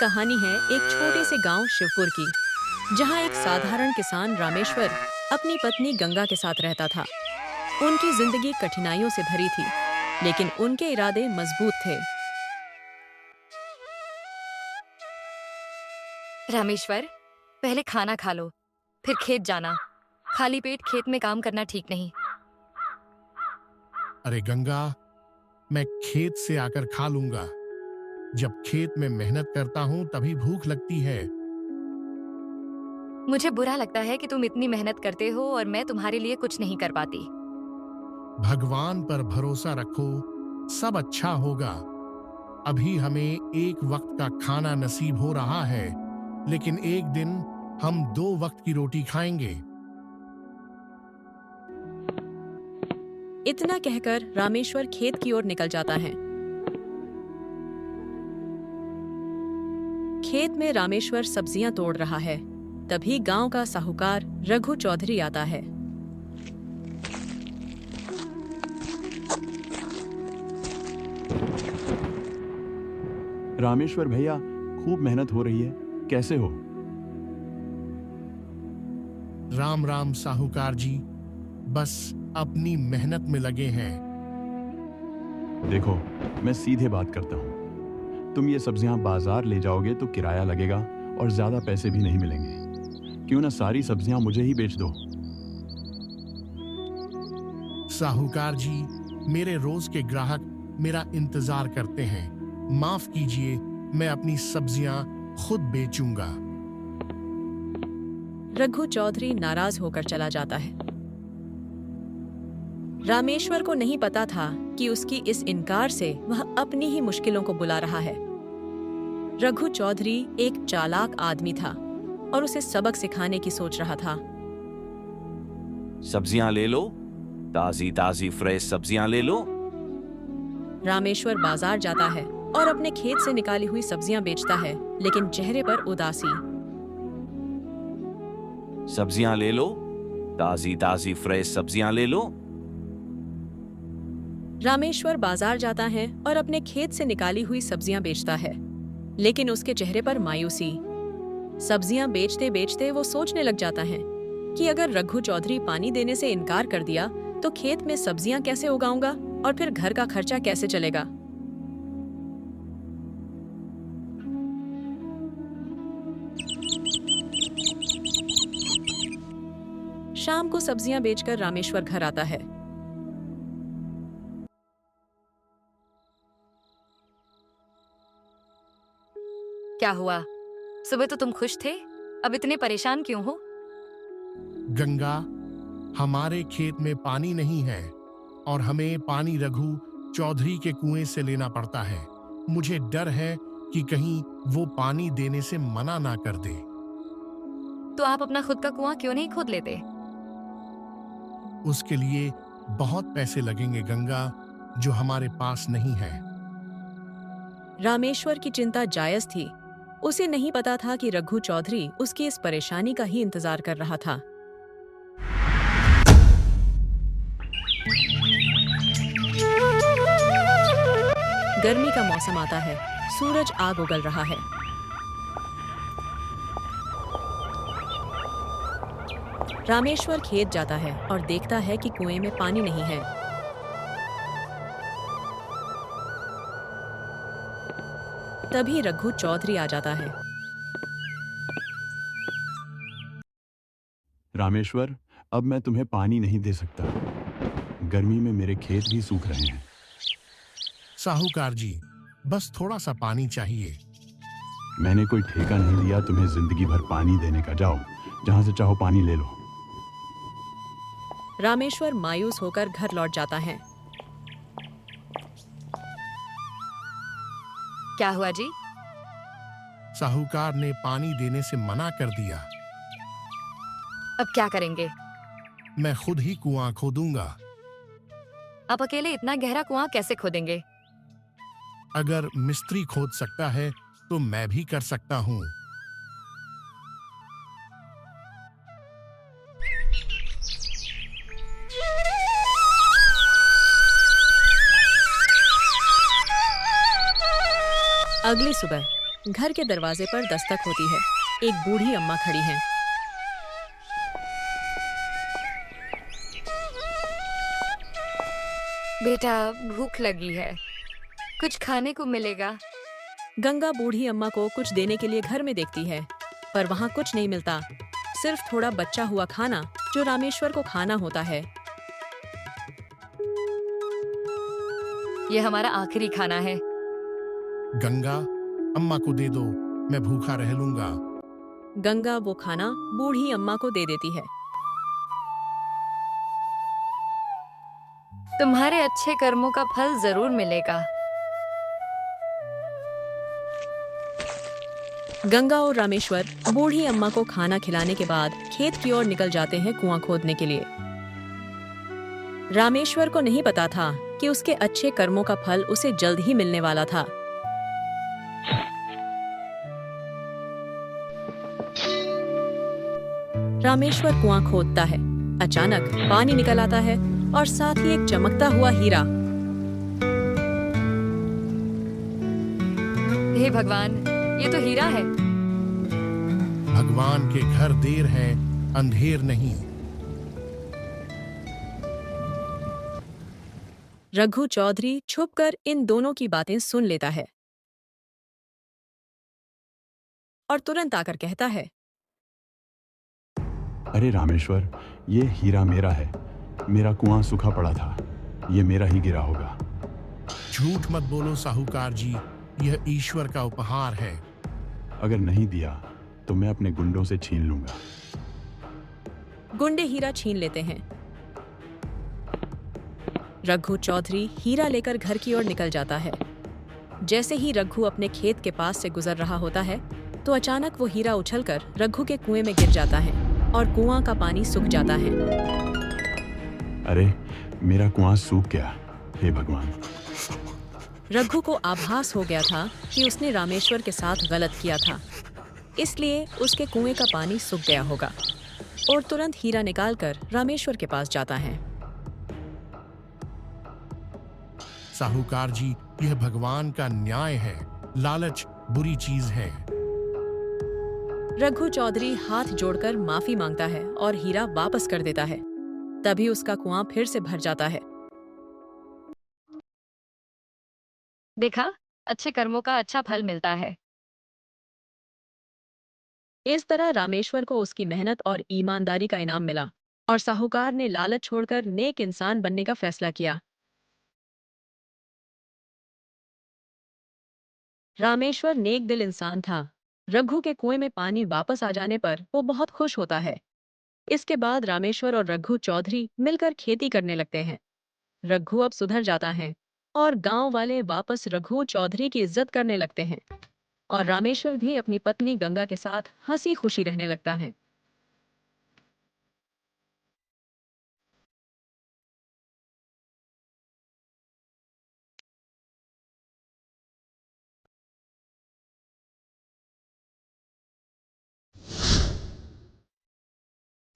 कहानी है एक छोटे से गांव शिवपुर की, जहां एक साधारण किसान रामेश्वर अपनी पत्नी गंगा के साथ रहता था। उनकी जिंदगी कठिनाइयों से भरी थी, लेकिन उनके इरादे मजबूत थे। रामेश्वर, पहले खाना खा लो, फिर खेत जाना। खाली पेट खेत में काम करना ठीक नहीं। अरे गंगा, मैं खेत से आकर खा लूंगा। जब खेत में मेहनत करता हूं तभी भूख लगती है। मुझे बुरा लगता है कि तुम इतनी मेहनत करते हो और मैं तुम्हारे लिए कुछ नहीं कर पाती। भगवान पर भरोसा रखो, सब अच्छा होगा। अभी हमें एक वक्त का खाना नसीब हो रहा है, लेकिन एक दिन हम 2 वक्त की रोटी खाएंगे। इतना कहकर रामेश्वर खेत की ओर निकल जाता है। खेत में रामेश्वर सब्जियां तोड़ रहा है। तभी गांव का साहूकार रघु चौधरी आता है। रामेश्वर भैया, खूब मेहनत हो रही है, कैसे हो? राम राम साहूकार जी, बस अपनी मेहनत में लगे हैं। देखो, मैं सीधे बात करता हूँ। तुम ये सब्जियां बाजार ले जाओगे तो किराया लगेगा और ज्यादा पैसे भी नहीं मिलेंगे। क्यों ना सारी सब्जियां मुझे ही बेच दो। साहूकार जी, मेरे रोज के ग्राहक मेरा इंतजार करते हैं। माफ कीजिए, मैं अपनी सब्जियां खुद बेचूंगा। रघु चौधरी नाराज होकर चला जाता है। रामेश्वर को नहीं पता था कि उसकी इस इनकार से वह अपनी ही मुश्किलों को बुला रहा है। रघु चौधरी एक चालाक आदमी था और उसे सबक सिखाने की सोच रहा था। सब्जियां ले लो, ताजी ताजी फ्रेश सब्जियां ले लो। रामेश्वर बाजार जाता है और अपने खेत से निकाली हुई सब्जियां बेचता है, लेकिन चेहरे पर उदासी। सब्जियां ले लो, ताजी ताजी फ्रेश सब्जियां ले लो। रामेश्वर बाजार जाता है और अपने खेत से निकाली हुई सब्जियां बेचता है, लेकिन उसके चेहरे पर मायूसी। सब्जियां बेचते बेचते वो सोचने लग जाता है कि अगर रघु चौधरी पानी देने से इनकार कर दिया तो खेत में सब्जियां कैसे उगाऊंगा और फिर घर का खर्चा कैसे चलेगा। शाम को सब्जियां बेचकर रामेश्वर घर आता है। क्या हुआ? सुबह तो तुम खुश थे, अब इतने परेशान क्यों हो? गंगा, हमारे खेत में पानी नहीं है और हमें पानी रघु चौधरी के कुएं से लेना पड़ता है। मुझे डर है कि कहीं वो पानी देने से मना ना कर दे। तो आप अपना खुद का कुआं क्यों नहीं खोद लेते? उसके लिए बहुत पैसे लगेंगे गंगा, जो हमारे पास नहीं है। रामेश्वर की चिंता जायज थी। उसे नहीं पता था कि रघु चौधरी उसकी इस परेशानी का ही इंतजार कर रहा था। गर्मी का मौसम आता है, सूरज आग उगल रहा है। रामेश्वर खेत जाता है और देखता है कि कुएं में पानी नहीं है। तभी रघु चौधरी आ जाता है। रामेश्वर, अब मैं तुम्हें पानी नहीं दे सकता। गर्मी में मेरे खेत भी सूख रहे हैं। साहूकार जी, बस थोड़ा सा पानी चाहिए। मैंने कोई ठेका नहीं लिया तुम्हें जिंदगी भर पानी देने का। जाओ, जहां से चाहो पानी ले लो। रामेश्वर मायूस होकर घर लौट जाता है। क्या हुआ जी? साहूकार ने पानी देने से मना कर दिया। अब क्या करेंगे? मैं खुद ही कुआं खोदूंगा। आप अकेले इतना गहरा कुआं कैसे खोदेंगे? अगर मिस्त्री खोद सकता है तो मैं भी कर सकता हूँ। अगली सुबह घर के दरवाजे पर दस्तक होती है। एक बूढ़ी अम्मा खड़ी हैं। बेटा, भूख लगी है, कुछ खाने को मिलेगा? गंगा बूढ़ी अम्मा को कुछ देने के लिए घर में देखती है, पर वहाँ कुछ नहीं मिलता, सिर्फ थोड़ा बचा हुआ खाना जो रामेश्वर को खाना होता है। ये हमारा आखिरी खाना है। गंगा, अम्मा को दे दो, मैं भूखा रह लूंगा। गंगा वो खाना बूढ़ी अम्मा को दे देती है। तुम्हारे अच्छे कर्मों का फल जरूर मिलेगा। गंगा और रामेश्वर बूढ़ी अम्मा को खाना खिलाने के बाद खेत की ओर निकल जाते हैं कुआं खोदने के लिए। रामेश्वर को नहीं पता था कि उसके अच्छे कर्मों का फल उसे जल्द ही मिलने वाला था। रामेश्वर कुआं खोदता है। अचानक पानी निकल आता है और साथ ही एक चमकता हुआ हीरा। हे भगवान, ये तो हीरा है। भगवान के घर देर है, अंधेर नहीं। रघु चौधरी छुपकर इन दोनों की बातें सुन लेता है और तुरंत आकर कहता है, अरे रामेश्वर, ये हीरा मेरा है। मेरा कुआं सूखा पड़ा था, ये मेरा ही गिरा होगा। झूठ मत बोलो साहूकार जी, यह ईश्वर का उपहार है। अगर नहीं दिया तो मैं अपने गुंडों से छीन लूंगा। गुंडे हीरा छीन लेते हैं। रघु चौधरी हीरा लेकर घर की ओर निकल जाता है। जैसे ही रघु अपने खेत के पास से गुजर रहा होता है तो अचानक वो हीरा उछलकर रघु के कुएं में गिर जाता है और कुआं का पानी सूख जाता है। अरे, मेरा कुआं सूख गया। हे भगवान। रघु को आभास हो गया था कि उसने रामेश्वर के साथ गलत किया था, इसलिए उसके कुएं का पानी सूख गया होगा और तुरंत हीरा निकालकर रामेश्वर के पास जाता है। साहूकार जी, यह भगवान का न्याय है। लालच बुरी चीज है। रघु चौधरी हाथ जोड़कर माफी मांगता है और हीरा वापस कर देता है। तभी उसका कुआं फिर से भर जाता है। देखा, अच्छे कर्मों का अच्छा फल मिलता है। इस तरह रामेश्वर को उसकी मेहनत और ईमानदारी का इनाम मिला और साहूकार ने लालच छोड़कर नेक इंसान बनने का फैसला किया। रामेश्वर नेक दिल इंसान था। रघु के कुएं में पानी वापस आ जाने पर वो बहुत खुश होता है। इसके बाद रामेश्वर और रघु चौधरी मिलकर खेती करने लगते हैं। रघु अब सुधर जाता है और गांव वाले वापस रघु चौधरी की इज्जत करने लगते हैं और रामेश्वर भी अपनी पत्नी गंगा के साथ हंसी खुशी रहने लगता है।